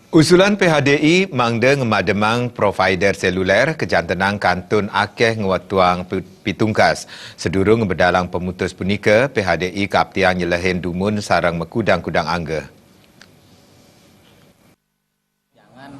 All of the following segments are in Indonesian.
Usulan PHDI mangda ngemademang provider seluler kejantanang kantun akeh ngewatuang pitungkas. Sedurung berdalang pemutus punika, PHDI kaptiang nyelehin dumun sarang mekudang-kudang angga. Jangan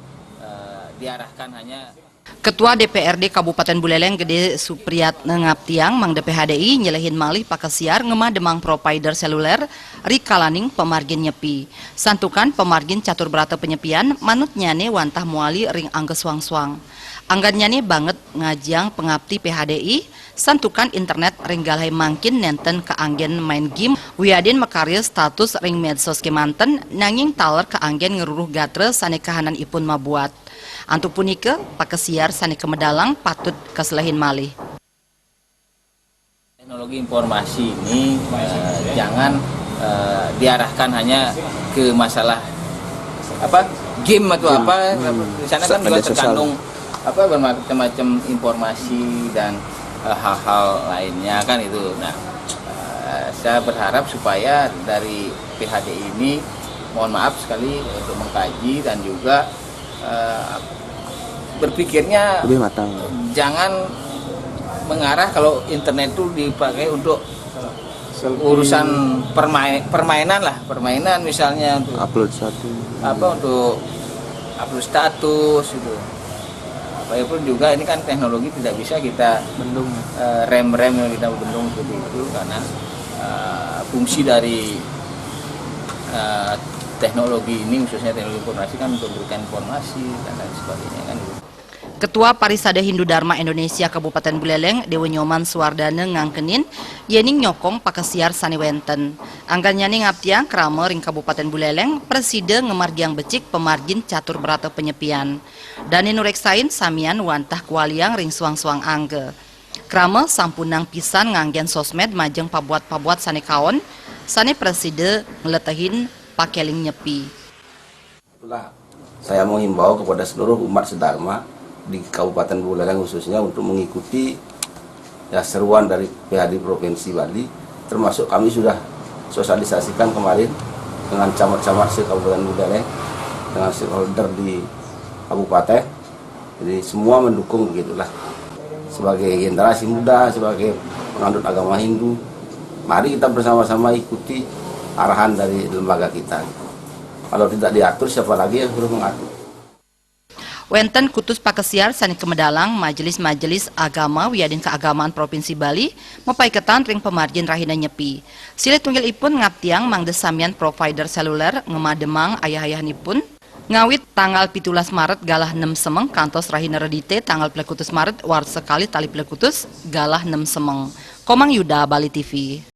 diarahkan hanya Ketua DPRD Kabupaten Buleleng Gede Supriyat ngaptiang mangda PHDI nyelehin malih pakasiar ngemademang provider seluler rikalaning pemargin nyepi. Santukan pemargin catur berata penyepian manut nyane wantah muali ring angge suang-suang. Anggan nyane banget ngajang pengabdi PHDI santukan internet ring galai mangkin nenten keanggen main game wiadin mekarya status ring medsos kemanten nanging taler keanggen ngeruruh gatre sane kahanan ipun mabuat. Antuk punika pakasiar sane kemedalang patut keselehin malih. teknologi informasi ini jangan diarahkan hanya ke masalah game atau apa. Di sana kan juga terkandung bermacam-macam informasi dan hal-hal lainnya kan itu. Nah, saya berharap supaya dari PHDI ini mohon maaf sekali untuk mengkaji dan juga berpikirnya lebih matang. Jangan mengarah kalau internet itu dipakai untuk urusan permainan misalnya untuk Upload untuk upload status itu. Apapun juga ini kan teknologi tidak bisa kita bendung rem yang kita bendung seperti itu karena fungsi dari teknologi ini khususnya teknologi informasi kan untuk memberikan informasi dan lain sebagainya kan. Ketua Parisade Hindu Dharma Indonesia Kabupaten Buleleng Dewa Nyoman Suwardana ngangkenin yening nyokong pakasiar sani wenten. Anggan nyani ngaptiang krama ring Kabupaten Buleleng preside ngemargiang becik pemargin catur berata penyepian. Dani nureksain samian wantah kualiang ring suang-suang angge. Krama sampunang pisan nganggen sosmed majeng pabuat-pabuat sani kaon, sani preside ngeletehin pakeling nyepi. Itulah saya mau himbau kepada seluruh umat sedharma di Kabupaten Buleleng khususnya untuk mengikuti seruan dari PHDI Provinsi Bali, termasuk kami sudah sosialisasikan kemarin dengan camat-camat se-Kabupaten Buleleng, dengan stakeholder di Kabupaten, jadi semua mendukung begitulah. Sebagai generasi muda, sebagai penganut agama Hindu, mari kita bersama-sama ikuti arahan dari lembaga kita. Kalau tidak diatur, siapa lagi yang suruh mengatur? Wenten kutus pakasiar sani kemedalang majelis-majelis agama wiadin keagamaan Provinsi Bali mepaiketan ring pemargin rahina nyepi. Silit tunggil ipun ngaptiang mangde samian provider seluler ngemademang ayah-ayahanipun ngawit tanggal 17 Maret galah 6 semeng kantos rahina redite tanggal 11 Maret war sekali tali pelekutus galah 6 semeng. Komang Yuda, Bali TV.